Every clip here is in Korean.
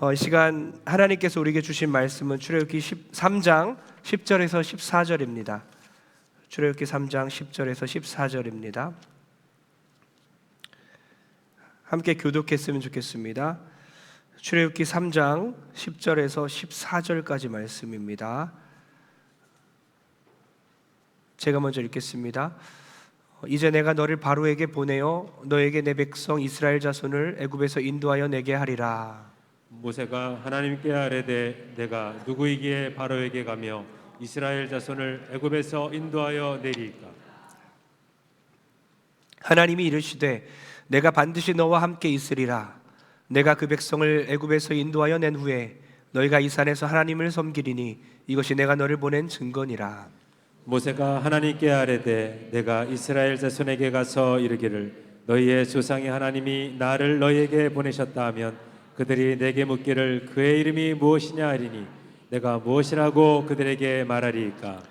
이 시간 하나님께서 우리에게 주신 말씀은 출애굽기 3장 10절에서 14절입니다. 출애굽기 3장 10절에서 14절입니다. 함께 교독했으면 좋겠습니다. 출애굽기 3장 10절에서 14절까지 말씀입니다. 제가 먼저 읽겠습니다. 이제 내가 너를 바로에게 보내어 너에게 내 백성 이스라엘 자손을 애굽에서 인도하여 내게 하리라. 모세가 하나님께 아뢰되 내가 누구이기에 바로에게 가며 이스라엘 자손을 애굽에서 인도하여 내리까? 하나님이 이르시되 내가 반드시 너와 함께 있으리라. 내가 그 백성을 애굽에서 인도하여 낸 후에 너희가 이 산에서 하나님을 섬기리니 이것이 내가 너를 보낸 증거니라. 모세가 하나님께 아뢰되 내가 이스라엘 자손에게 가서 이르기를 너희의 조상의 하나님이 나를 너희에게 보내셨다 하면 그들이 내게 묻기를 그의 이름이 무엇이냐 하리니 내가 무엇이라고 그들에게 말하리이까?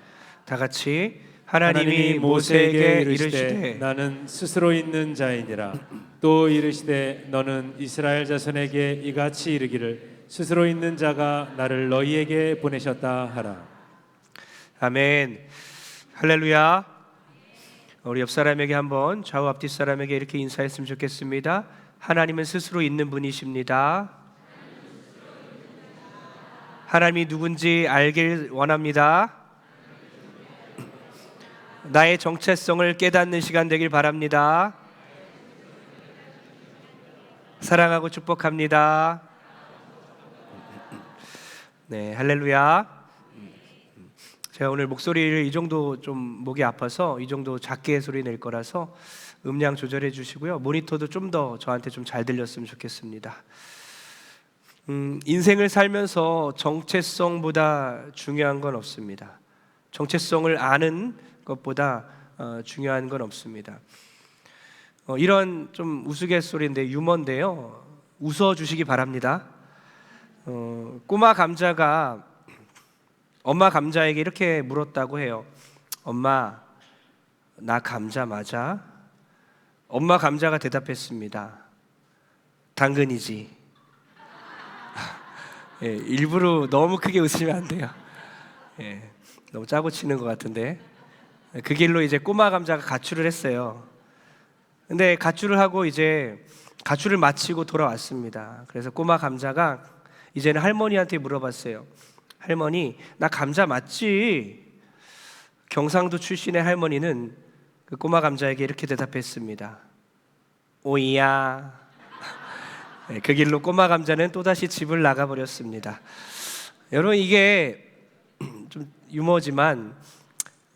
다 같이 하나님이 모세에게 이르시되 나는 스스로 있는 자이니라. 또 이르시되 너는 이스라엘 자손에게 이같이 이르기를 스스로 있는 자가 나를 너희에게 보내셨다 하라. 아멘. 할렐루야. 우리 옆 사람에게 한번 좌우 앞뒤 사람에게 이렇게 인사했으면 좋겠습니다. 하나님은 스스로 있는 분이십니다. 하나님이 누군지 알길 원합니다. 나의 정체성을 깨닫는 시간 되길 바랍니다. 사랑하고 축복합니다. 네, 할렐루야. 제가 오늘 목소리를 이 정도 좀 목이 아파서 이 정도 작게 소리 낼 거라서 음량 조절해 주시고요. 모니터도 좀 더 저한테 좀 잘 들렸으면 좋겠습니다. 인생을 살면서 정체성보다 중요한 건 없습니다. 정체성을 아는 것보다 중요한 건 없습니다. 이런 좀 우스갯소리인데 유머인데요. 웃어 주시기 바랍니다. 꼬마 감자가 엄마 감자에게 이렇게 물었다고 해요. 엄마, 나 감자 맞아? 엄마 감자가 대답했습니다. 당근이지. 예, 일부러 너무 크게 웃으면 안 돼요. 예, 너무 짜고 치는 것 같은데. 그 길로 이제 꼬마 감자가 가출을 했어요. 근데 가출을 하고 이제 가출을 마치고 돌아왔습니다. 그래서 꼬마 감자가 이제는 할머니한테 물어봤어요. 할머니, 나 감자 맞지? 경상도 출신의 할머니는 그 꼬마 감자에게 이렇게 대답했습니다. 오이야. 네, 그 길로 꼬마 감자는 또다시 집을 나가버렸습니다. 여러분, 이게 좀 유머지만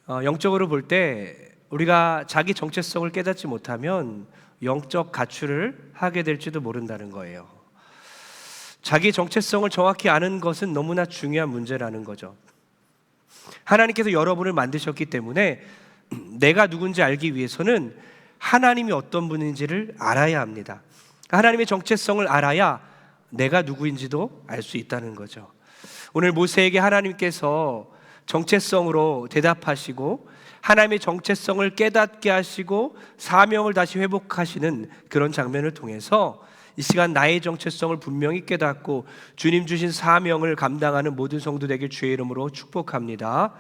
영적으로 볼 때 우리가 자기 정체성을 깨닫지 못하면 영적 가출을 하게 될지도 모른다는 거예요. 자기 정체성을 정확히 아는 것은 너무나 중요한 문제라는 거죠. 하나님께서 여러분을 만드셨기 때문에 내가 누군지 알기 위해서는 하나님이 어떤 분인지를 알아야 합니다. 하나님의 정체성을 알아야 내가 누구인지도 알 수 있다는 거죠. 오늘 모세에게 하나님께서 정체성으로 대답하시고 하나님의 정체성을 깨닫게 하시고 사명을 다시 회복하시는 그런 장면을 통해서 이 시간 나의 정체성을 분명히 깨닫고 주님 주신 사명을 감당하는 모든 성도 되길 주의 이름으로 축복합니다.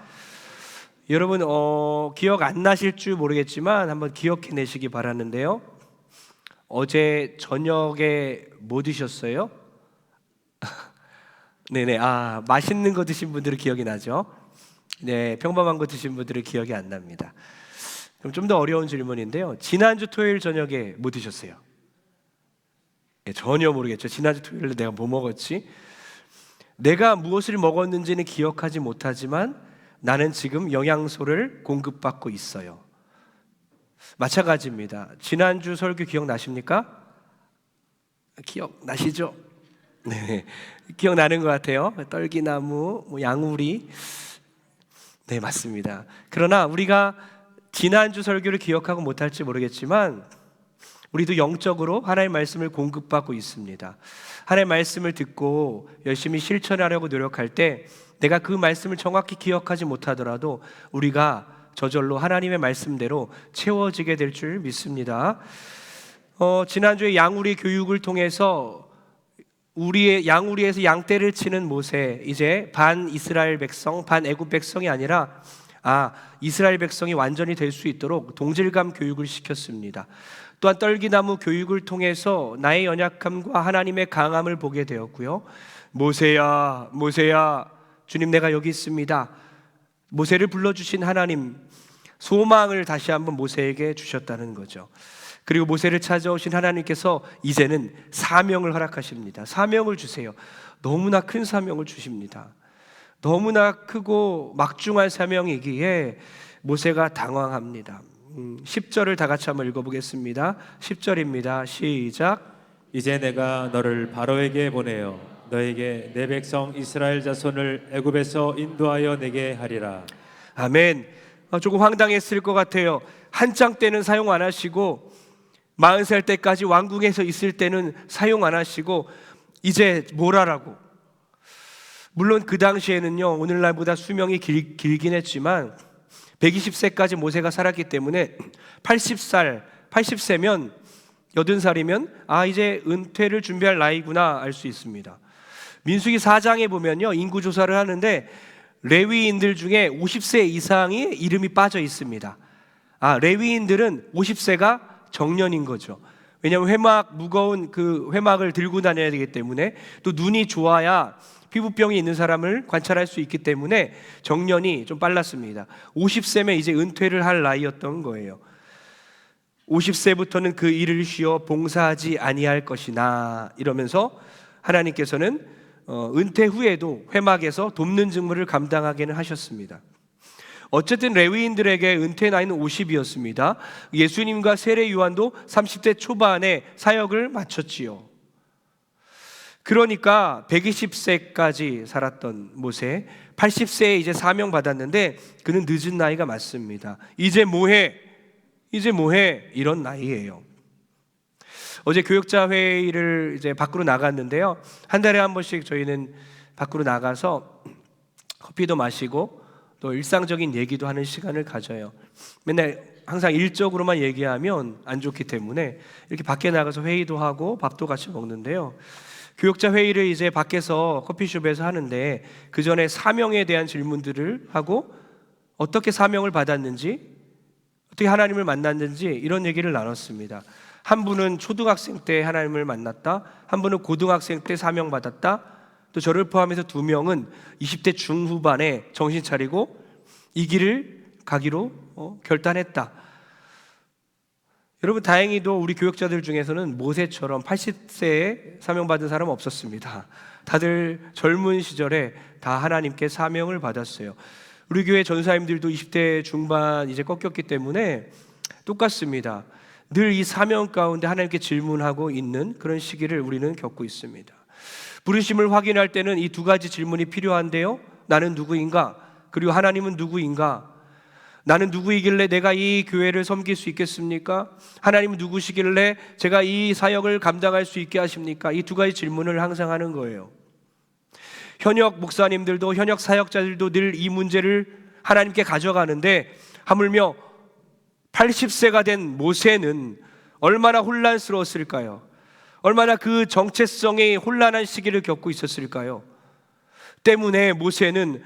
여러분 기억 안 나실 줄 모르겠지만 한번 기억해내시기 바라는데요. 어제 저녁에 뭐 드셨어요? 네네, 맛있는 거 드신 분들은 기억이 나죠? 네, 평범한 거 드신 분들은 기억이 안 납니다. 그럼 좀 더 어려운 질문인데요. 지난주 토요일 저녁에 뭐 드셨어요? 네, 전혀 모르겠죠. 지난주 토요일에 내가 뭐 먹었지? 내가 무엇을 먹었는지는 기억하지 못하지만 나는 지금 영양소를 공급받고 있어요. 마찬가지입니다. 지난주 설교 기억나십니까? 기억나시죠? 네, 기억나는 것 같아요. 떨기나무, 양우리. 네, 맞습니다. 그러나 우리가 지난주 설교를 기억하고 못할지 모르겠지만 우리도 영적으로 하나님의 말씀을 공급받고 있습니다. 하나님의 말씀을 듣고 열심히 실천하려고 노력할 때 내가 그 말씀을 정확히 기억하지 못하더라도 우리가 저절로 하나님의 말씀대로 채워지게 될 줄 믿습니다. 지난주에 양우리 교육을 통해서 양우리에서 양떼를 치는 모세, 이제 반 이스라엘 백성, 반 애굽 백성이 아니라 이스라엘 백성이 완전히 될 수 있도록 동질감 교육을 시켰습니다. 또한 떨기나무 교육을 통해서 나의 연약함과 하나님의 강함을 보게 되었고요. 모세야, 모세야, 주님 내가 여기 있습니다. 모세를 불러주신 하나님, 소망을 다시 한번 모세에게 주셨다는 거죠. 그리고 모세를 찾아오신 하나님께서 이제는 사명을 허락하십니다. 사명을 주세요. 너무나 큰 사명을 주십니다. 너무나 크고 막중한 사명이기에 모세가 당황합니다. 10절을 다 같이 한번 읽어보겠습니다. 10절입니다. 시작. 이제 내가 너를 바로에게 보내어 너에게 내 백성 이스라엘 자손을 애굽에서 인도하여 내게 하리라. 아멘. 조금 황당했을 것 같아요. 한창 때는 사용 안 하시고 40살 때까지 왕궁에서 있을 때는 사용 안 하시고 이제 뭘 하라고. 물론 그 당시에는요, 오늘날보다 수명이 길긴 했지만 120세까지 모세가 살았기 때문에 80세면 80살이면 이제 은퇴를 준비할 나이구나 알 수 있습니다. 민수기 4장에 보면요, 인구 조사를 하는데 레위인들 중에 50세 이상이 이름이 빠져 있습니다. 레위인들은 50세가 정년인 거죠. 왜냐하면 무거운 그 회막을 들고 다녀야 되기 때문에, 또 눈이 좋아야 피부병이 있는 사람을 관찰할 수 있기 때문에 정년이 좀 빨랐습니다. 50세면 이제 은퇴를 할 나이였던 거예요. 50세부터는 그 일을 쉬어 봉사하지 아니할 것이나 이러면서 하나님께서는 은퇴 후에도 회막에서 돕는 직무를 감당하게는 하셨습니다. 어쨌든 레위인들에게 은퇴 나이는 50이었습니다. 예수님과 세례 요한도 30대 초반에 사역을 마쳤지요. 그러니까 120세까지 살았던 모세, 80세에 이제 사명 받았는데 그는 늦은 나이가 맞습니다. 이제 뭐해 이런 나이예요. 어제 교역자 회의를 이제 밖으로 나갔는데요, 한 달에 한 번씩 저희는 밖으로 나가서 커피도 마시고 또 일상적인 얘기도 하는 시간을 가져요. 맨날 항상 일적으로만 얘기하면 안 좋기 때문에 이렇게 밖에 나가서 회의도 하고 밥도 같이 먹는데요, 교역자 회의를 이제 밖에서 커피숍에서 하는데 그 전에 사명에 대한 질문들을 하고 어떻게 사명을 받았는지, 어떻게 하나님을 만났는지 이런 얘기를 나눴습니다. 한 분은 초등학생 때 하나님을 만났다, 한 분은 고등학생 때 사명 받았다, 또 저를 포함해서 2명은 20대 중후반에 정신 차리고 이 길을 가기로 결단했다. 여러분, 다행히도 우리 교역자들 중에서는 모세처럼 80세에 사명받은 사람은 없었습니다. 다들 젊은 시절에 다 하나님께 사명을 받았어요. 우리 교회 전사님들도 20대 중반 이제 꺾였기 때문에 똑같습니다. 늘 이 사명 가운데 하나님께 질문하고 있는 그런 시기를 우리는 겪고 있습니다. 부르심을 확인할 때는 이 두 가지 질문이 필요한데요, 나는 누구인가? 그리고 하나님은 누구인가? 나는 누구이길래 내가 이 교회를 섬길 수 있겠습니까? 하나님은 누구시길래 제가 이 사역을 감당할 수 있게 하십니까? 이 두 가지 질문을 항상 하는 거예요. 현역 목사님들도 현역 사역자들도 늘 이 문제를 하나님께 가져가는데, 하물며 80세가 된 모세는 얼마나 혼란스러웠을까요? 얼마나 그 정체성의 혼란한 시기를 겪고 있었을까요? 때문에 모세는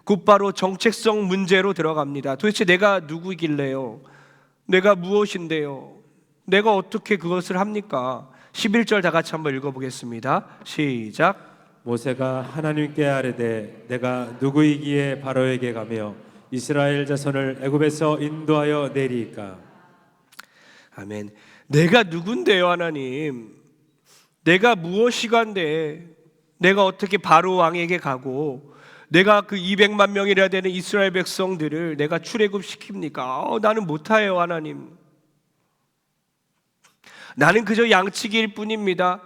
곧바로 정체성 문제로 들어갑니다. 도대체 내가 누구이길래요? 내가 무엇인데요? 내가 어떻게 그것을 합니까? 11절 다 같이 한번 읽어보겠습니다. 시작. 모세가 하나님께 아뢰되 내가 누구이기에 바로에게 가며 이스라엘 자손을 애굽에서 인도하여 내리이까? 아멘. 내가 누군데요, 하나님? 내가 무엇이간데 내가 어떻게 바로 왕에게 가고 내가 그 200만 명이라 되는 이스라엘 백성들을 내가 출애굽시킵니까? 나는 못해요, 하나님. 나는 그저 양치기일 뿐입니다.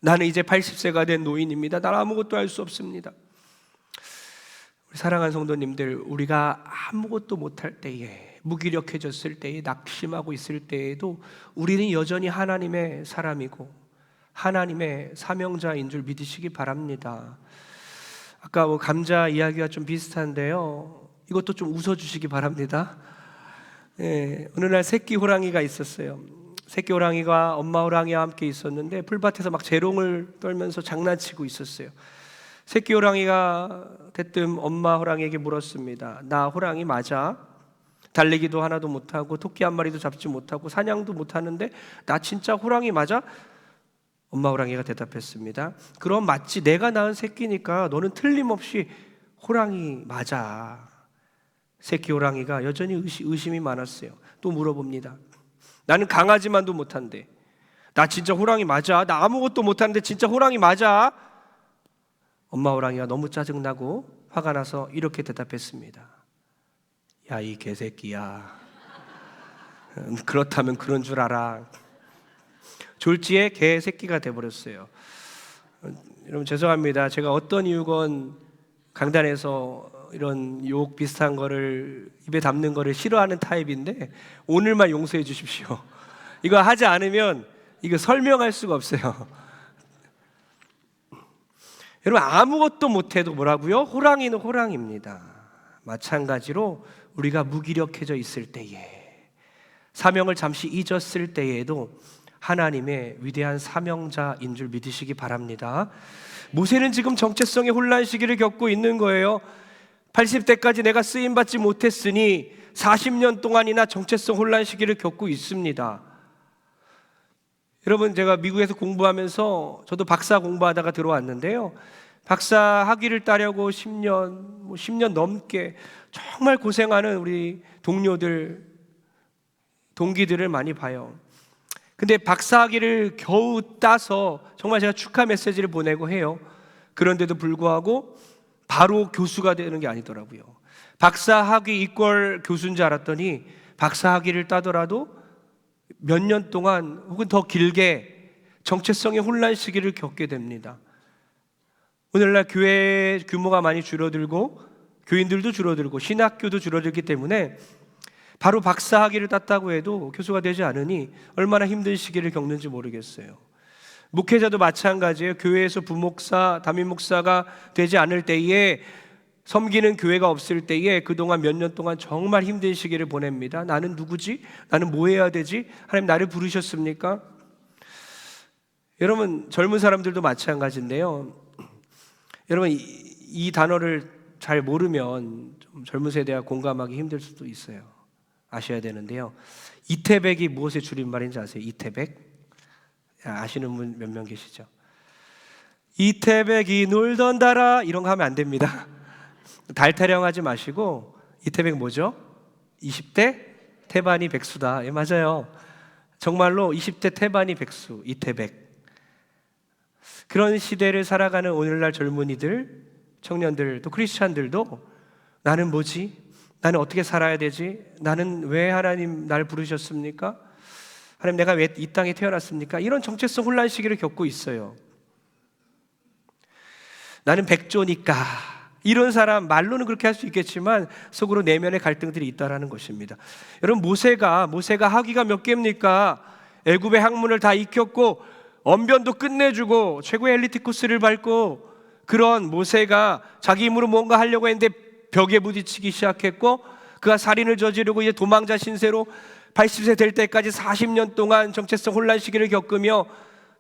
나는 이제 80세가 된 노인입니다. 나는 아무것도 할 수 없습니다. 사랑하는 성도님들, 우리가 아무것도 못할 때에, 무기력해졌을 때에, 낙심하고 있을 때에도 우리는 여전히 하나님의 사람이고 하나님의 사명자인 줄 믿으시기 바랍니다. 아까 감자 이야기와 좀 비슷한데요, 이것도 좀 웃어주시기 바랍니다. 어느 날 새끼 호랑이가 있었어요. 새끼 호랑이가 엄마 호랑이와 함께 있었는데 풀밭에서 막 재롱을 떨면서 장난치고 있었어요. 새끼 호랑이가 대뜸 엄마 호랑이에게 물었습니다. 나 호랑이 맞아? 달리기도 하나도 못하고 토끼 한 마리도 잡지 못하고 사냥도 못하는데 나 진짜 호랑이 맞아? 엄마 호랑이가 대답했습니다. 그럼 맞지. 내가 낳은 새끼니까 너는 틀림없이 호랑이 맞아. 새끼 호랑이가 여전히 의심이 많았어요. 또 물어봅니다. 나는 강아지만도 못한데 나 진짜 호랑이 맞아? 나 아무것도 못하는데 진짜 호랑이 맞아? 엄마 호랑이가 너무 짜증나고 화가 나서 이렇게 대답했습니다. 야, 이 개새끼야. 그렇다면 그런 줄 알아. 졸지에 개새끼가 돼버렸어요. 여러분 죄송합니다. 제가 어떤 이유건 강단에서 이런 욕 비슷한 거를 입에 담는 거를 싫어하는 타입인데 오늘만 용서해 주십시오. 이거 하지 않으면 이거 설명할 수가 없어요. 여러분 아무것도 못해도 뭐라고요? 호랑이는 호랑이입니다. 마찬가지로 우리가 무기력해져 있을 때에, 사명을 잠시 잊었을 때에도 하나님의 위대한 사명자인 줄 믿으시기 바랍니다. 모세는 지금 정체성의 혼란 시기를 겪고 있는 거예요. 80대까지 내가 쓰임받지 못했으니 40년 동안이나 정체성 혼란 시기를 겪고 있습니다. 여러분 제가 미국에서 공부하면서 저도 박사 공부하다가 들어왔는데요. 박사 학위를 따려고 10년 넘게 정말 고생하는 우리 동료들, 동기들을 많이 봐요. 근데 박사 학위를 겨우 따서 정말 제가 축하 메시지를 보내고 해요. 그런데도 불구하고 바로 교수가 되는 게 아니더라고요. 박사 학위 이퀄 교수인 줄 알았더니 박사 학위를 따더라도 몇 년 동안 혹은 더 길게 정체성의 혼란 시기를 겪게 됩니다. 오늘날 교회 규모가 많이 줄어들고 교인들도 줄어들고 신학교도 줄어들기 때문에 바로 박사 학위를 땄다고 해도 교수가 되지 않으니 얼마나 힘든 시기를 겪는지 모르겠어요. 목회자도 마찬가지예요. 교회에서 부목사, 담임목사가 되지 않을 때에, 섬기는 교회가 없을 때에 그동안 몇 년 동안 정말 힘든 시기를 보냅니다. 나는 누구지? 나는 뭐 해야 되지? 하나님 나를 부르셨습니까? 여러분 젊은 사람들도 마찬가지인데요. 여러분 이 단어를 잘 모르면 좀 젊은 세대와 공감하기 힘들 수도 있어요. 아셔야 되는데요. 이태백이 무엇의 줄임말인지 아세요? 이태백? 아시는 분 몇 명 계시죠? 이태백이 놀던 달아 이런 거 하면 안 됩니다. 달 타령하지 마시고 이태백 뭐죠? 20대 태반이 백수다. 예, 맞아요. 정말로 20대 태반이 백수, 이태백. 그런 시대를 살아가는 오늘날 젊은이들, 청년들, 또 크리스찬들도 나는 뭐지? 나는 어떻게 살아야 되지? 나는 왜 하나님 날 부르셨습니까? 하나님 내가 왜 이 땅에 태어났습니까? 이런 정체성 혼란 시기를 겪고 있어요. 나는 백조니까. 이런 사람 말로는 그렇게 할 수 있겠지만 속으로 내면의 갈등들이 있다라는 것입니다. 여러분 모세가 학위가 몇 개입니까? 애굽의 학문을 다 익혔고 언변도 끝내주고 최고의 엘리트 코스를 밟고 그런 모세가 자기 힘으로 뭔가 하려고 했는데 벽에 부딪히기 시작했고 그가 살인을 저지르고 이제 도망자 신세로 80세 될 때까지 40년 동안 정체성 혼란 시기를 겪으며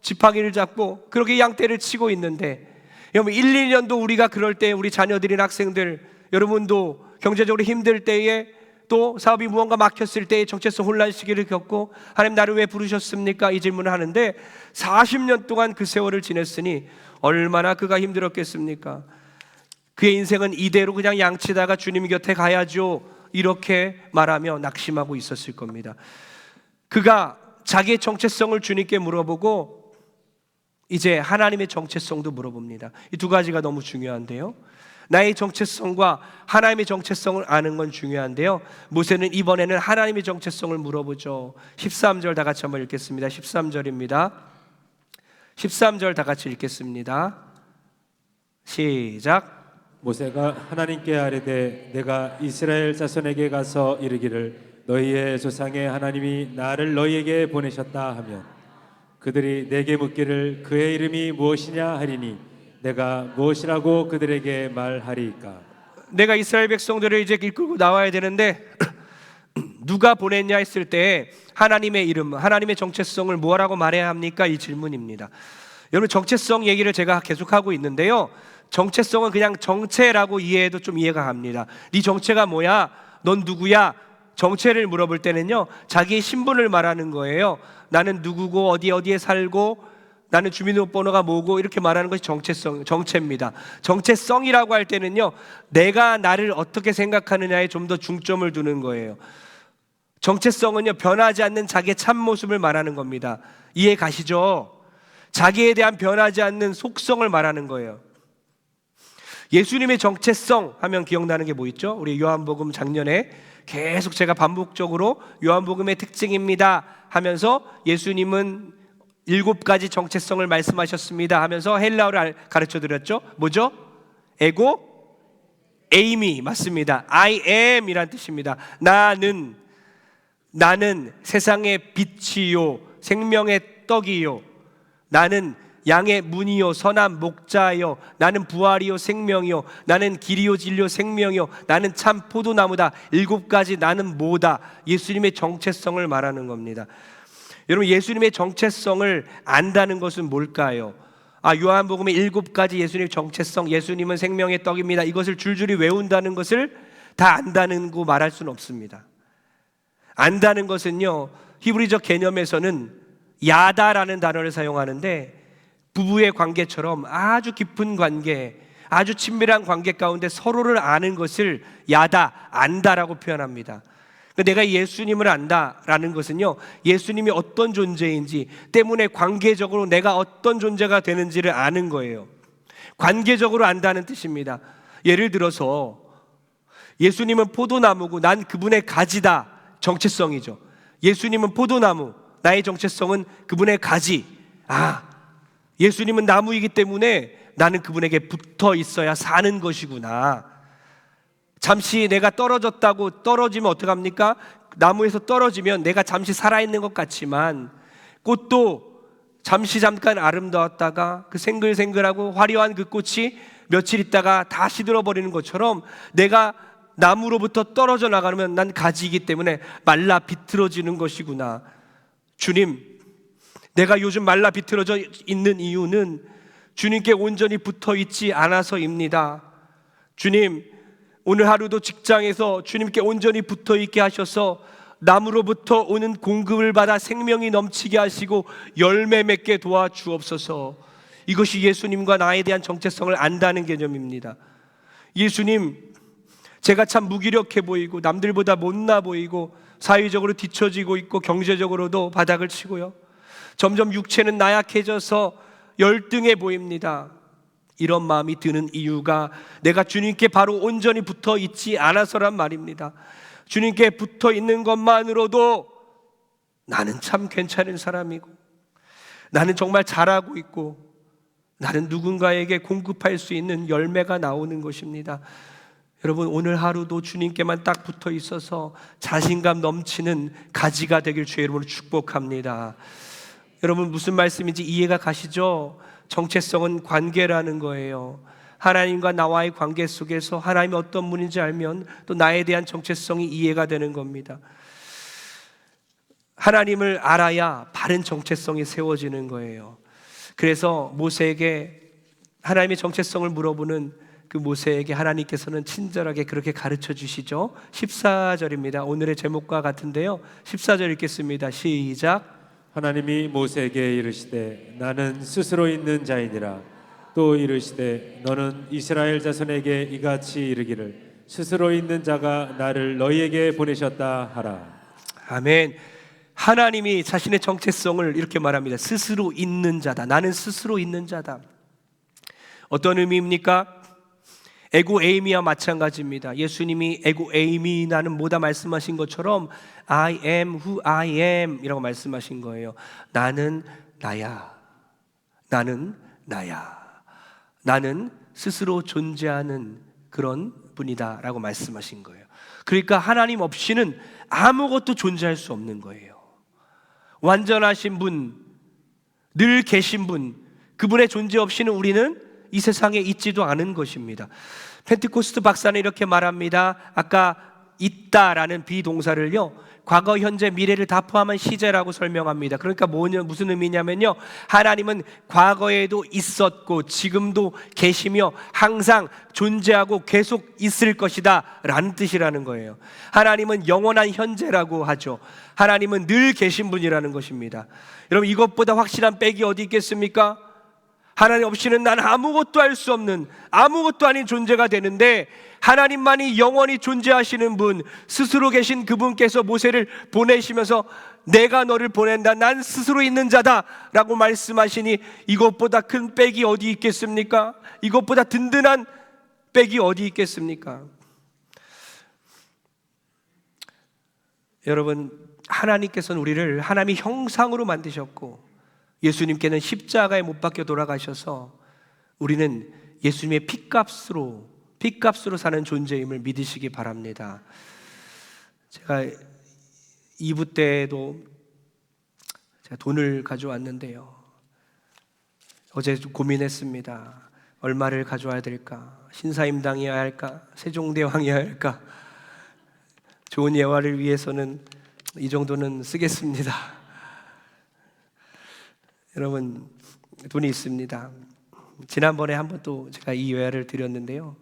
지팡이를 잡고 그렇게 양떼를 치고 있는데, 여러분 1, 2년도 우리가 그럴 때 우리 자녀들이나 학생들, 여러분도 경제적으로 힘들 때에 또 사업이 무언가 막혔을 때에 정체성 혼란 시기를 겪고 하나님 나를 왜 부르셨습니까? 이 질문을 하는데 40년 동안 그 세월을 지냈으니 얼마나 그가 힘들었겠습니까? 그의 인생은 이대로 그냥 양치다가 주님 곁에 가야죠, 이렇게 말하며 낙심하고 있었을 겁니다. 그가 자기의 정체성을 주님께 물어보고 이제 하나님의 정체성도 물어봅니다. 이 두 가지가 너무 중요한데요. 나의 정체성과 하나님의 정체성을 아는 건 중요한데요. 모세는 이번에는 하나님의 정체성을 물어보죠. 13절 다 같이 한번 읽겠습니다. 13절입니다. 13절 다 같이 읽겠습니다. 시작. 모세가 하나님께 아뢰되 내가 이스라엘 자손에게 가서 이르기를 너희의 조상의 하나님이 나를 너희에게 보내셨다 하면 그들이 내게 묻기를 그의 이름이 무엇이냐 하리니 내가 무엇이라고 그들에게 말하리이까? 내가 이스라엘 백성들을 이제 이끌고 나와야 되는데 누가 보냈냐 했을 때 하나님의 이름, 하나님의 정체성을 뭐라고 말해야 합니까? 이 질문입니다. 여러분, 정체성 얘기를 제가 계속하고 있는데요, 정체성은 그냥 정체라고 이해해도 좀 이해가 갑니다. 네 정체가 뭐야? 넌 누구야? 정체를 물어볼 때는요, 자기의 신분을 말하는 거예요. 나는 누구고 어디에 살고 나는 주민등록번호가 뭐고 이렇게 말하는 것이 정체입니다. 정체성이라고 할 때는요, 내가 나를 어떻게 생각하느냐에 좀 더 중점을 두는 거예요. 정체성은요, 변하지 않는 자기의 참모습을 말하는 겁니다. 이해 가시죠? 자기에 대한 변하지 않는 속성을 말하는 거예요. 예수님의 정체성 하면 기억나는 게 뭐 있죠? 우리 요한복음 작년에 계속 제가 반복적으로 요한복음의 특징입니다 하면서 예수님은 7가지 정체성을 말씀하셨습니다 하면서 헬라어를 가르쳐 드렸죠. 뭐죠? 에고 에이미, 맞습니다. I am 이란 뜻입니다. 나는 세상의 빛이요 생명의 떡이요, 나는 양의 문이요 선한 목자요, 나는 부활이요 생명이요, 나는 길이요 진리요 생명이요, 나는 참 포도나무다. 7가지 나는 뭐다. 예수님의 정체성을 말하는 겁니다. 여러분, 예수님의 정체성을 안다는 것은 뭘까요? 요한복음의 7가지 예수님의 정체성, 예수님은 생명의 떡입니다, 이것을 줄줄이 외운다는 것을 다 안다는 거 말할 수는 없습니다. 안다는 것은요, 히브리적 개념에서는 야다라는 단어를 사용하는데, 부부의 관계처럼 아주 깊은 관계, 아주 친밀한 관계 가운데 서로를 아는 것을 야다, 안다라고 표현합니다. 내가 예수님을 안다라는 것은요, 예수님이 어떤 존재인지 때문에 관계적으로 내가 어떤 존재가 되는지를 아는 거예요. 관계적으로 안다는 뜻입니다. 예를 들어서 예수님은 포도나무고 난 그분의 가지다, 정체성이죠. 예수님은 포도나무, 나의 정체성은 그분의 가지. 예수님은 나무이기 때문에 나는 그분에게 붙어 있어야 사는 것이구나. 잠시 내가 떨어지면 어떡합니까? 나무에서 떨어지면 내가 잠시 살아있는 것 같지만, 꽃도 잠깐 아름다웠다가 그 생글생글하고 화려한 그 꽃이 며칠 있다가 다 시들어버리는 것처럼, 내가 나무로부터 떨어져 나가면 난 가지이기 때문에 말라 비틀어지는 것이구나. 주님, 내가 요즘 말라 비틀어져 있는 이유는 주님께 온전히 붙어 있지 않아서입니다. 주님, 오늘 하루도 직장에서 주님께 온전히 붙어 있게 하셔서 나무로부터 오는 공급을 받아 생명이 넘치게 하시고 열매 맺게 도와주옵소서. 이것이 예수님과 나에 대한 정체성을 안다는 개념입니다. 예수님, 제가 참 무기력해 보이고 남들보다 못나 보이고 사회적으로 뒤처지고 있고 경제적으로도 바닥을 치고요, 점점 육체는 나약해져서 열등해 보입니다. 이런 마음이 드는 이유가 내가 주님께 바로 온전히 붙어 있지 않아서란 말입니다. 주님께 붙어 있는 것만으로도 나는 참 괜찮은 사람이고, 나는 정말 잘하고 있고, 나는 누군가에게 공급할 수 있는 열매가 나오는 것입니다. 여러분, 오늘 하루도 주님께만 딱 붙어 있어서 자신감 넘치는 가지가 되길 주의 이름으로 축복합니다. 여러분, 무슨 말씀인지 이해가 가시죠? 정체성은 관계라는 거예요. 하나님과 나와의 관계 속에서 하나님이 어떤 분인지 알면 또 나에 대한 정체성이 이해가 되는 겁니다. 하나님을 알아야 바른 정체성이 세워지는 거예요. 그래서 모세에게 하나님의 정체성을 물어보는 그 모세에게 하나님께서는 친절하게 그렇게 가르쳐 주시죠. 14절입니다. 오늘의 제목과 같은데요, 14절 읽겠습니다. 시작. 하나님이 모세에게 이르시되 나는 스스로 있는 자이니라. 또 이르시되 너는 이스라엘 자손에게 이같이 이르기를 스스로 있는 자가 나를 너희에게 보내셨다 하라. 아멘. 하나님이 자신의 정체성을 이렇게 말합니다. 스스로 있는 자다. 나는 스스로 있는 자다. 어떤 의미입니까? 에고 에이미와 마찬가지입니다. 예수님이 에고 에이미, 나는 뭐다 말씀하신 것처럼 I am who I am 이라고 말씀하신 거예요. 나는 나야. 나는 나야. 나는 스스로 존재하는 그런 분이다 라고 말씀하신 거예요. 그러니까 하나님 없이는 아무것도 존재할 수 없는 거예요. 완전하신 분, 늘 계신 분, 그분의 존재 없이는 우리는 이 세상에 있지도 않은 것입니다. 펜테코스트 박사는 이렇게 말합니다. 아까 있다라는 비동사를요, 과거, 현재, 미래를 다 포함한 시제라고 설명합니다. 그러니까 무슨 의미냐면요, 하나님은 과거에도 있었고 지금도 계시며 항상 존재하고 계속 있을 것이다 라는 뜻이라는 거예요. 하나님은 영원한 현재라고 하죠. 하나님은 늘 계신 분이라는 것입니다. 여러분, 이것보다 확실한 백이 어디 있겠습니까? 하나님 없이는 난 아무것도 할 수 없는, 아무것도 아닌 존재가 되는데, 하나님만이 영원히 존재하시는 분, 스스로 계신 그분께서 모세를 보내시면서 내가 너를 보낸다, 난 스스로 있는 자다 라고 말씀하시니 이것보다 큰 백이 어디 있겠습니까? 이것보다 든든한 백이 어디 있겠습니까? 여러분, 하나님께서는 우리를 하나님의 형상으로 만드셨고, 예수님께는 십자가에 못 박혀 돌아가셔서 우리는 예수님의 피값으로 사는 존재임을 믿으시기 바랍니다. 제가 2부 때도 제가 돈을 가져왔는데요, 어제 좀 고민했습니다. 얼마를 가져와야 될까? 신사임당이어야 할까? 세종대왕이어야 할까? 좋은 예화를 위해서는 이 정도는 쓰겠습니다. 여러분, 돈이 있습니다. 지난번에 한번 또 제가 이 예화를 드렸는데요,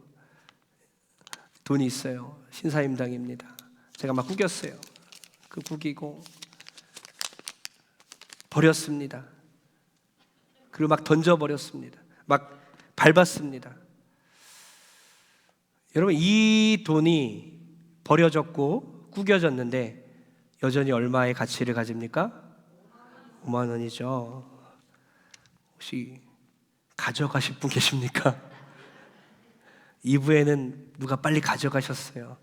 돈이 있어요. 신사임당입니다. 제가 막 구겼어요. 그 구기고 버렸습니다. 그리고 막 던져버렸습니다. 막 밟았습니다. 여러분, 이 돈이 버려졌고 구겨졌는데 여전히 얼마의 가치를 가집니까? 5만 원이죠. 혹시 가져가실 분 계십니까? 2부에는 누가 빨리 가져가셨어요.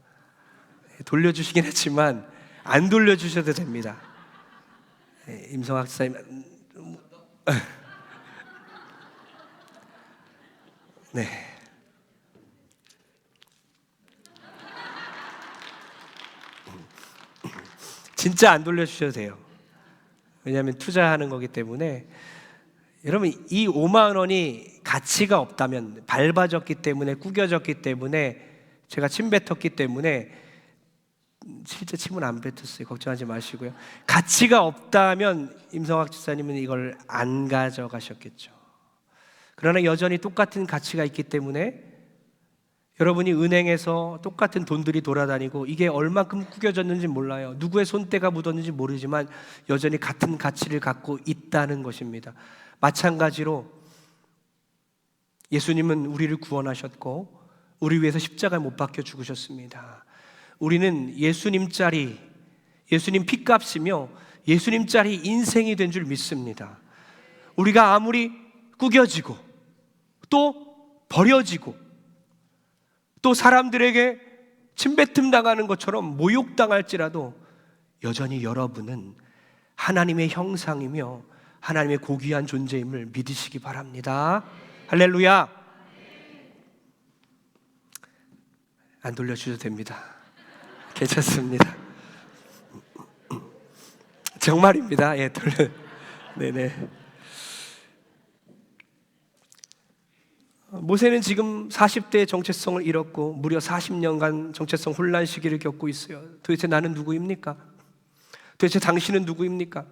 돌려주시긴 했지만 안 돌려주셔도 됩니다. 임성학 사님, 네. 진짜 안 돌려주셔도 돼요. 왜냐하면 투자하는 거기 때문에. 여러분, 이 5만 원이 가치가 없다면, 밟아졌기 때문에, 구겨졌기 때문에, 제가 침 뱉었기 때문에, 실제 침은 안 뱉었어요. 걱정하지 마시고요. 가치가 없다면 임성학 집사님은 이걸 안 가져가셨겠죠. 그러나 여전히 똑같은 가치가 있기 때문에 여러분이 은행에서 똑같은 돈들이 돌아다니고 이게 얼만큼 구겨졌는지 몰라요. 누구의 손때가 묻었는지 모르지만 여전히 같은 가치를 갖고 있다는 것입니다. 마찬가지로 예수님은 우리를 구원하셨고 우리 위해서 십자가에 못 박혀 죽으셨습니다. 우리는 예수님짜리, 예수님 피값이며 예수님짜리 인생이 된 줄 믿습니다. 우리가 아무리 구겨지고 또 버려지고 또 사람들에게 침뱉음 당하는 것처럼 모욕당할지라도 여전히 여러분은 하나님의 형상이며 하나님의 고귀한 존재임을 믿으시기 바랍니다. 할렐루야. 안 돌려주셔도 됩니다. 괜찮습니다. 정말입니다. 예, 네네. 모세는 지금 40대의 정체성을 잃었고 무려 40년간 정체성 혼란 시기를 겪고 있어요. 도대체 나는 누구입니까? 도대체 당신은 누구입니까?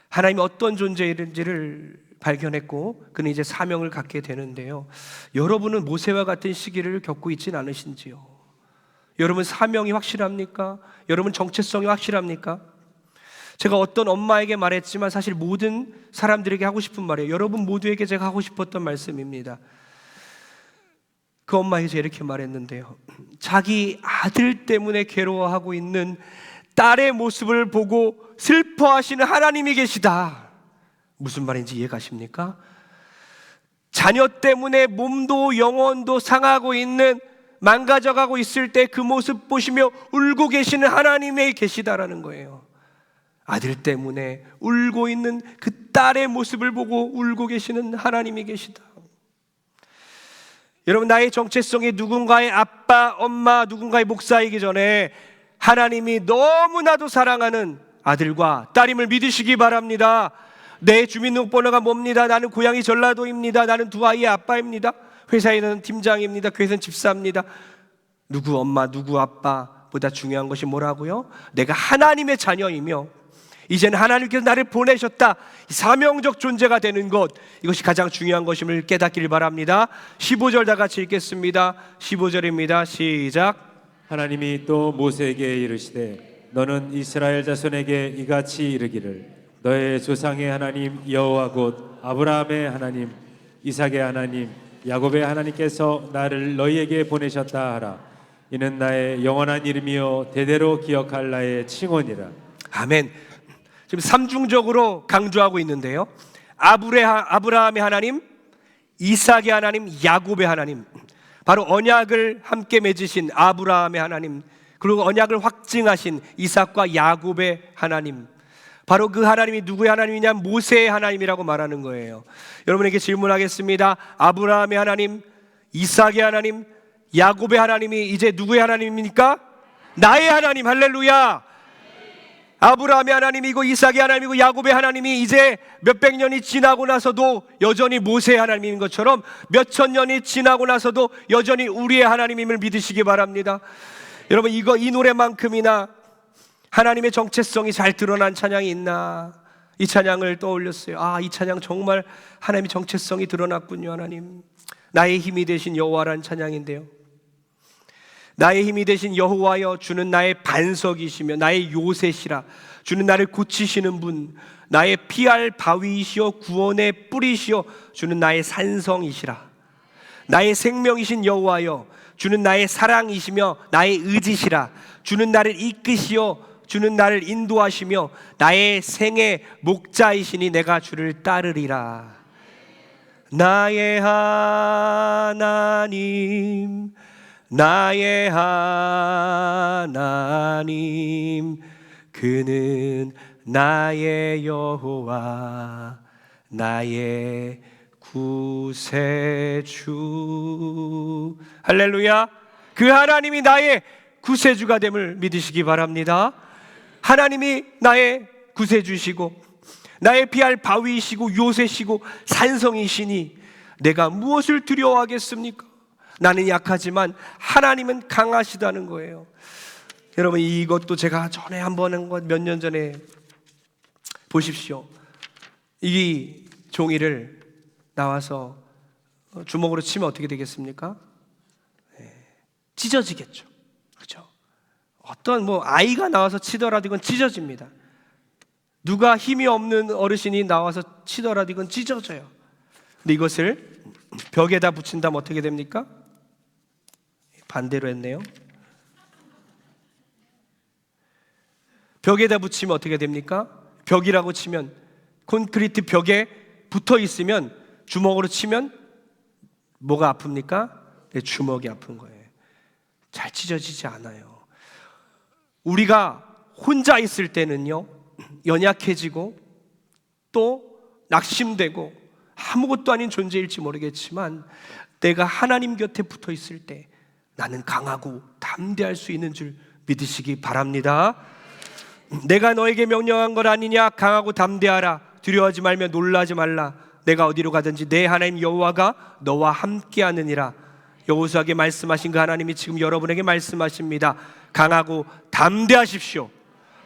하나님이 어떤 존재인지를 발견했고 그는 이제 사명을 갖게 되는데요, 여러분은 모세와 같은 시기를 겪고 있지는 않으신지요? 여러분 사명이 확실합니까? 여러분 정체성이 확실합니까? 제가 어떤 엄마에게 말했지만 사실 모든 사람들에게 하고 싶은 말이에요. 여러분 모두에게 제가 하고 싶었던 말씀입니다. 그 엄마에게 이렇게 말했는데요, 자기 아들 때문에 괴로워하고 있는 딸의 모습을 보고 슬퍼하시는 하나님이 계시다. 무슨 말인지 이해가십니까? 자녀 때문에 몸도 영혼도 상하고 있는, 망가져가고 있을 때 그 모습 보시며 울고 계시는 하나님이 계시다라는 거예요. 아들 때문에 울고 있는 그 딸의 모습을 보고 울고 계시는 하나님이 계시다. 여러분, 나의 정체성이 누군가의 아빠, 엄마, 누군가의 목사이기 전에 하나님이 너무나도 사랑하는 아들과 딸임을 믿으시기 바랍니다. 내 주민등록번호가 뭡니다. 나는 고향이 전라도입니다. 나는 두 아이의 아빠입니다. 회사에는 팀장입니다. 교회에서는 집사입니다. 누구 엄마, 누구 아빠, 보다 중요한 것이 뭐라고요? 내가 하나님의 자녀이며 이제는 하나님께서 나를 보내셨다, 사명적 존재가 되는 것, 이것이 가장 중요한 것임을 깨닫기를 바랍니다. 15절 다 같이 읽겠습니다. 15절입니다. 시작. 하나님이 또 모세에게 이르시되 너는 이스라엘 자손에게 이같이 이르기를 너의 조상의 하나님 여호와 곧 아브라함의 하나님 이삭의 하나님 야곱의 하나님께서 나를 너희에게 보내셨다 하라. 이는 나의 영원한 이름이요 대대로 기억할 나의 칭언이라. 아멘. 지금 삼중적으로 강조하고 있는데요. 아브라함의 하나님, 이삭의 하나님, 야곱의 하나님, 바로 언약을 함께 맺으신 아브라함의 하나님, 그리고 언약을 확증하신 이삭과 야곱의 하나님, 바로 그 하나님이 누구의 하나님이냐? 모세의 하나님이라고 말하는 거예요. 여러분에게 질문하겠습니다. 아브라함의 하나님, 이삭의 하나님, 야곱의 하나님이 이제 누구의 하나님입니까? 나의 하나님. 할렐루야. 아브라함의 하나님이고 이삭의 하나님이고 야곱의 하나님이 이제 몇백 년이 지나고 나서도 여전히 모세의 하나님인 것처럼 몇천 년이 지나고 나서도 여전히 우리의 하나님임을 믿으시기 바랍니다. 여러분, 이 노래만큼이나 하나님의 정체성이 잘 드러난 찬양이 있나? 이 찬양을 떠올렸어요. 이 찬양 정말 하나님의 정체성이 드러났군요. 하나님, 나의 힘이 되신 여호와라는 찬양인데요. 나의 힘이 되신 여호와여, 주는 나의 반석이시며 나의 요새시라. 주는 나를 고치시는 분, 나의 피할 바위이시오 구원의 뿌리시오. 주는 나의 산성이시라. 나의 생명이신 여호와여, 주는 나의 사랑이시며 나의 의지시라. 주는 나를 이끄시오, 주는 나를 인도하시며 나의 생의 목자이시니 내가 주를 따르리라. 나의 하나님, 나의 하나님, 그는 나의 여호와, 나의 구세주. 할렐루야. 그 하나님이 나의 구세주가 됨을 믿으시기 바랍니다. 하나님이 나의 구세주시고 나의 피할 바위이시고 요새시고 산성이시니 내가 무엇을 두려워하겠습니까? 나는 약하지만 하나님은 강하시다는 거예요. 여러분, 이것도 제가 전에 한번 한 것 몇 년 전에 보십시오. 이 종이를 나와서 주먹으로 치면 어떻게 되겠습니까? 찢어지겠죠. 그렇죠? 어떤 아이가 나와서 치더라도 이건 찢어집니다. 누가 힘이 없는 어르신이 나와서 치더라도 이건 찢어져요. 근데 이것을 벽에다 붙인다면 어떻게 됩니까? 반대로 했네요. 벽에다 붙이면 어떻게 됩니까? 벽이라고 치면 콘크리트 벽에 붙어 있으면 주먹으로 치면 뭐가 아픕니까? 내 주먹이 아픈 거예요. 잘 찢어지지 않아요. 우리가 혼자 있을 때는요, 연약해지고 또 낙심되고 아무것도 아닌 존재일지 모르겠지만 내가 하나님 곁에 붙어 있을 때 나는 강하고 담대할 수 있는 줄 믿으시기 바랍니다. 내가 너에게 명령한 것 아니냐? 강하고 담대하라. 두려워하지 말며 놀라지 말라. 내가 어디로 가든지 내 하나님 여호와가 너와 함께하느니라. 여호수아에게 말씀하신 그 하나님이 지금 여러분에게 말씀하십니다. 강하고 담대하십시오.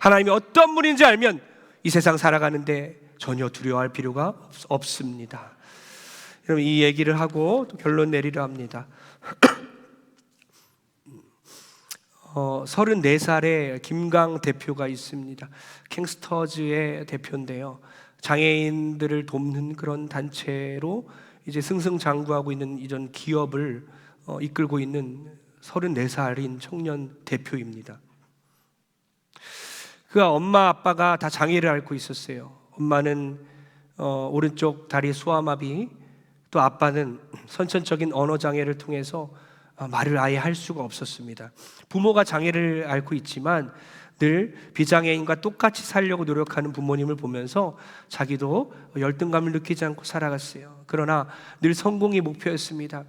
하나님이 어떤 분인지 알면 이 세상 살아가는데 전혀 두려워할 필요가 없습니다. 여러분, 이 얘기를 하고 또 결론 내리려 합니다. 34살의 김강 대표가 있습니다. 킹스터즈의 대표인데요. 장애인들을 돕는 그런 단체로 이제 승승장구하고 있는 이런 기업을 이끌고 있는 34살인 청년 대표입니다. 그가 엄마 아빠가 다 장애를 앓고 있었어요. 엄마는 오른쪽 다리 소아마비, 또 아빠는 선천적인 언어 장애를 통해서 말을 아예 할 수가 없었습니다. 부모가 장애를 앓고 있지만 늘 비장애인과 똑같이 살려고 노력하는 부모님을 보면서 자기도 열등감을 느끼지 않고 살아갔어요. 그러나 늘 성공이 목표였습니다.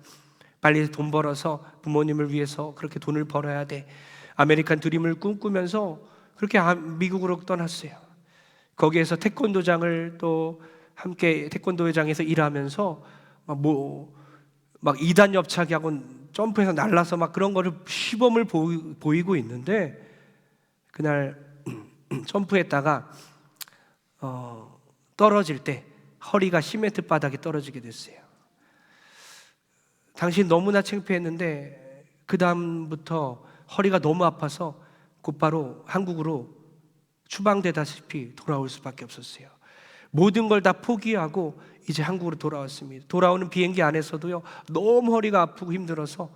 빨리 돈 벌어서 부모님을 위해서 그렇게 돈을 벌어야 돼. 아메리칸 드림을 꿈꾸면서 그렇게 미국으로 떠났어요. 거기에서 태권도장을 또 함께 태권도회장에서 일하면서 막 2단 옆차기하고 점프해서 날라서 막 그런 거를 시범을 보이고 있는데, 그날 점프했다가 떨어질 때 허리가 시멘트 바닥에 떨어지게 됐어요. 당신 너무나 창피했는데 그 다음부터 허리가 너무 아파서 곧바로 한국으로 추방되다시피 돌아올 수밖에 없었어요. 모든 걸 다 포기하고 이제 한국으로 돌아왔습니다. 돌아오는 비행기 안에서도요, 너무 허리가 아프고 힘들어서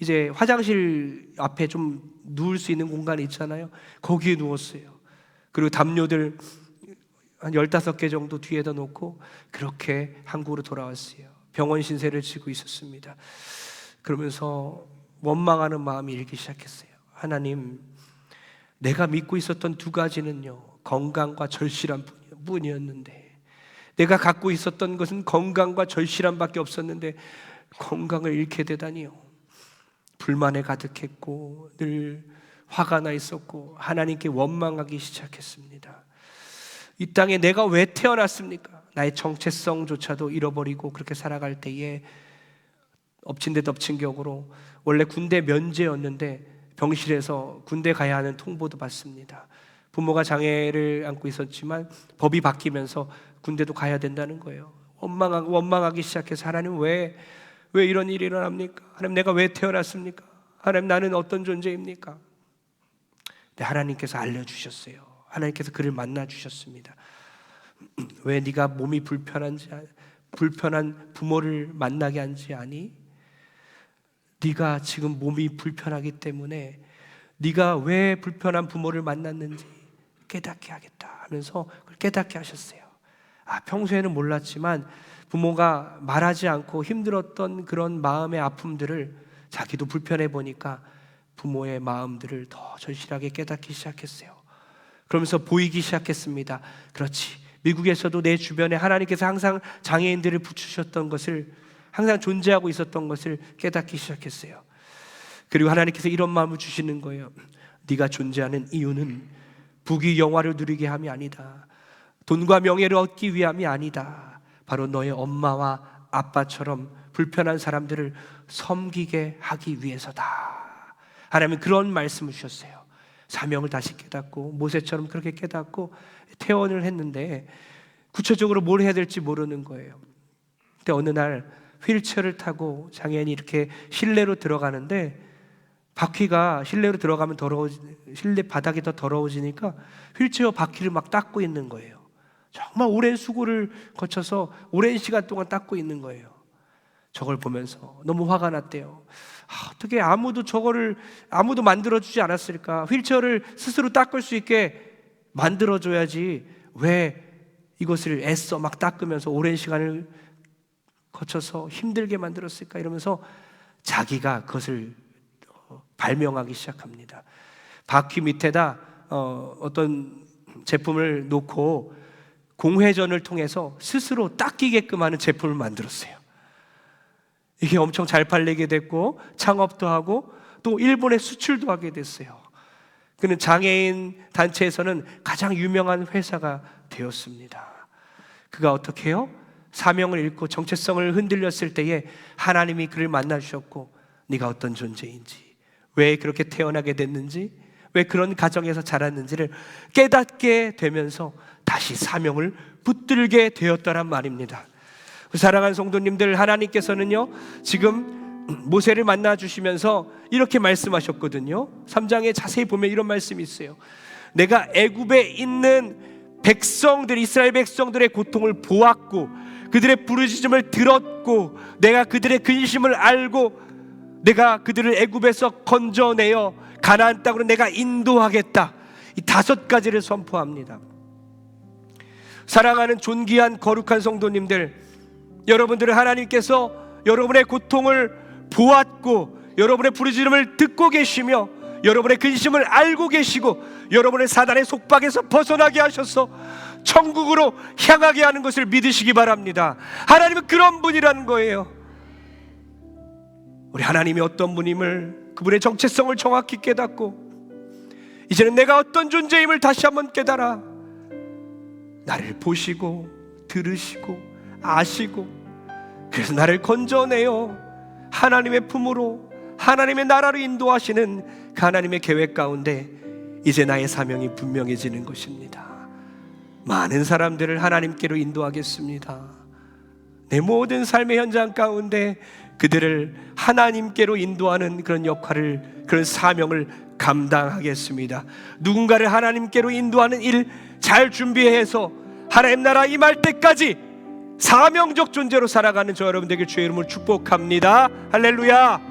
이제 화장실 앞에 좀 누울 수 있는 공간이 있잖아요. 거기에 누웠어요. 그리고 담요들 한 15개 정도 뒤에다 놓고 그렇게 한국으로 돌아왔어요. 병원 신세를 지고 있었습니다. 그러면서 원망하는 마음이 일기 시작했어요. 하나님, 내가 믿고 있었던 두 가지는요, 건강과 절실한 뿐이었는데, 내가 갖고 있었던 것은 건강과 절실함밖에 없었는데 건강을 잃게 되다니요. 불만에 가득했고 늘 화가 나 있었고 하나님께 원망하기 시작했습니다. 이 땅에 내가 왜 태어났습니까? 나의 정체성조차도 잃어버리고 그렇게 살아갈 때에 엎친 데 덮친 격으로, 원래 군대 면제였는데 병실에서 군대 가야 하는 통보도 받습니다. 부모가 장애를 안고 있었지만 법이 바뀌면서 군대도 가야 된다는 거예요. 원망하기 시작해서, 하나님 왜 이런 일이 일어납니까? 하나님, 내가 왜 태어났습니까? 하나님, 나는 어떤 존재입니까? 근데 하나님께서 알려주셨어요. 하나님께서 그를 만나 주셨습니다. 왜 네가 몸이 불편한 부모를 만나게 한지 아니? 네가 지금 몸이 불편하기 때문에 네가 왜 불편한 부모를 만났는지 깨닫게 하겠다 하면서 그걸 깨닫게 하셨어요. 평소에는 몰랐지만 부모가 말하지 않고 힘들었던 그런 마음의 아픔들을 자기도 불편해 보니까 부모의 마음들을 더 절실하게 깨닫기 시작했어요. 그러면서 보이기 시작했습니다. 그렇지, 미국에서도 내 주변에 하나님께서 항상 장애인들을 붙이셨던 것을, 항상 존재하고 있었던 것을 깨닫기 시작했어요. 그리고 하나님께서 이런 마음을 주시는 거예요. 네가 존재하는 이유는 부귀 영화를 누리게 함이 아니다. 돈과 명예를 얻기 위함이 아니다. 바로 너의 엄마와 아빠처럼 불편한 사람들을 섬기게 하기 위해서다. 하나님은 그런 말씀을 주셨어요. 사명을 다시 깨닫고 모세처럼 그렇게 깨닫고 퇴원을 했는데 구체적으로 뭘 해야 될지 모르는 거예요. 근데 어느 날 휠체어를 타고 장애인이 이렇게 실내로 들어가는데, 바퀴가 실내로 들어가면 실내 바닥이 더 더러워지니까 휠체어 바퀴를 막 닦고 있는 거예요. 정말 오랜 수고를 거쳐서 오랜 시간 동안 닦고 있는 거예요. 저걸 보면서 너무 화가 났대요. 어떻게 아무도 만들어주지 않았을까? 휠체어를 스스로 닦을 수 있게 만들어줘야지 왜 이것을 애써 막 닦으면서 오랜 시간을 거쳐서 힘들게 만들었을까? 이러면서 자기가 그것을 발명하기 시작합니다. 바퀴 밑에다 어떤 제품을 놓고 공회전을 통해서 스스로 닦이게끔 하는 제품을 만들었어요. 이게 엄청 잘 팔리게 됐고 창업도 하고 또 일본에 수출도 하게 됐어요. 그는 장애인 단체에서는 가장 유명한 회사가 되었습니다. 그가 어떻게 해요? 사명을 잃고 정체성을 흔들렸을 때에 하나님이 그를 만나주셨고, 네가 어떤 존재인지, 왜 그렇게 태어나게 됐는지, 왜 그런 가정에서 자랐는지를 깨닫게 되면서 다시 사명을 붙들게 되었다란 말입니다. 사랑하는 성도님들, 하나님께서는요 지금 모세를 만나 주시면서 이렇게 말씀하셨거든요. 3장에 자세히 보면 이런 말씀이 있어요. 내가 애굽에 있는 백성들, 이스라엘 백성들의 고통을 보았고 그들의 부르짖음을 들었고 내가 그들의 근심을 알고 내가 그들을 애굽에서 건져내어 가나안 땅으로 내가 인도하겠다. 이 5가지를 선포합니다. 사랑하는 존귀한 거룩한 성도님들, 여러분들을 하나님께서 여러분의 고통을 보았고 여러분의 부르짖음을 듣고 계시며 여러분의 근심을 알고 계시고 여러분의 사단의 속박에서 벗어나게 하셔서 천국으로 향하게 하는 것을 믿으시기 바랍니다. 하나님은 그런 분이라는 거예요. 우리 하나님이 어떤 분임을, 그분의 정체성을 정확히 깨닫고 이제는 내가 어떤 존재임을 다시 한번 깨달아 나를 보시고 들으시고 아시고 그래서 나를 건져내어 하나님의 품으로, 하나님의 나라로 인도하시는 그 하나님의 계획 가운데 이제 나의 사명이 분명해지는 것입니다. 많은 사람들을 하나님께로 인도하겠습니다. 내 모든 삶의 현장 가운데 그들을 하나님께로 인도하는 그런 역할을, 그런 사명을 감당하겠습니다. 누군가를 하나님께로 인도하는 일 잘 준비해서 하나님 나라 임할 때까지 사명적 존재로 살아가는 저 여러분들에게 주의 이름으로 축복합니다. 할렐루야.